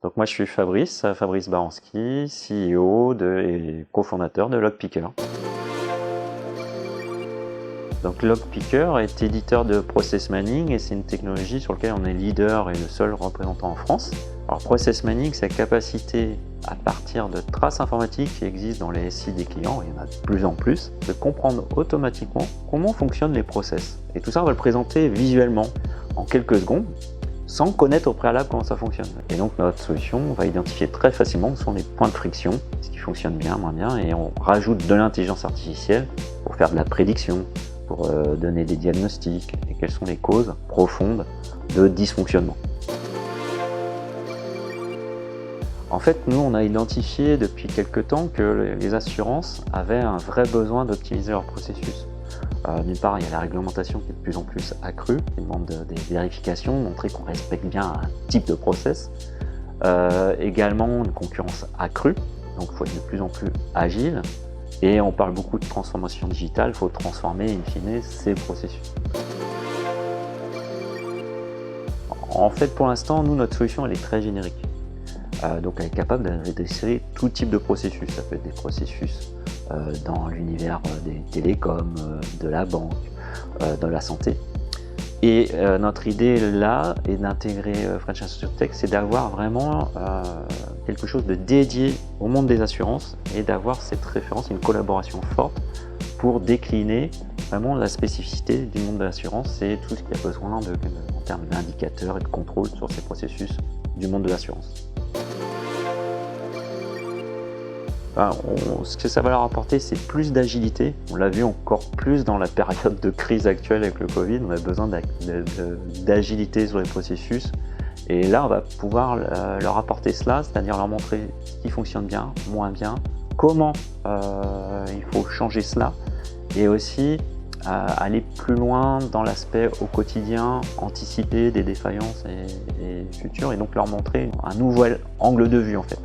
Donc moi je suis Fabrice Baranski, CEO et cofondateur de Lockpicker. Donc Lockpicker est éditeur de Process Mining et c'est une technologie sur laquelle on est leader et le seul représentant en France. Alors Process Mining, c'est la capacité à partir de traces informatiques qui existent dans les SI des clients, il y en a de plus en plus, de comprendre automatiquement comment fonctionnent les process. Et tout ça on va le présenter visuellement en quelques secondes, sans connaître au préalable comment ça fonctionne. Et donc notre solution va identifier très facilement où sont les points de friction, ce qui fonctionne bien, moins bien, et on rajoute de l'intelligence artificielle pour faire de la prédiction, pour donner des diagnostics, et quelles sont les causes profondes de dysfonctionnement. En fait, nous, on a identifié depuis quelques temps que les assurances avaient un vrai besoin d'optimiser leur processus. D'une part, il y a la réglementation qui est de plus en plus accrue, qui demande des vérifications, montrer qu'on respecte bien un type de process. Également, une concurrence accrue, donc il faut être de plus en plus agile. Et on parle beaucoup de transformation digitale, il faut transformer in fine ces processus. En fait, pour l'instant, nous, notre solution, elle est très générique. Donc elle est capable d'adresser tout type de processus. Ça peut être des processus dans l'univers des télécoms, de la banque, de la santé. Et notre idée là est d'intégrer French InsurTech, c'est d'avoir vraiment quelque chose de dédié au monde des assurances et d'avoir cette référence, une collaboration forte pour décliner vraiment la spécificité du monde de l'assurance et tout ce qu'il y a besoin en termes d'indicateurs et de contrôle sur ces processus du monde de l'assurance. Ce que ça va leur apporter, c'est plus d'agilité. On l'a vu encore plus dans la période de crise actuelle avec le Covid. On a besoin d'agilité sur les processus. Et là, on va pouvoir leur apporter cela, c'est-à-dire leur montrer ce qui fonctionne bien, moins bien, comment il faut changer cela, et aussi aller plus loin dans l'aspect au quotidien, anticiper des défaillances et futures, et donc leur montrer un nouvel angle de vue en fait.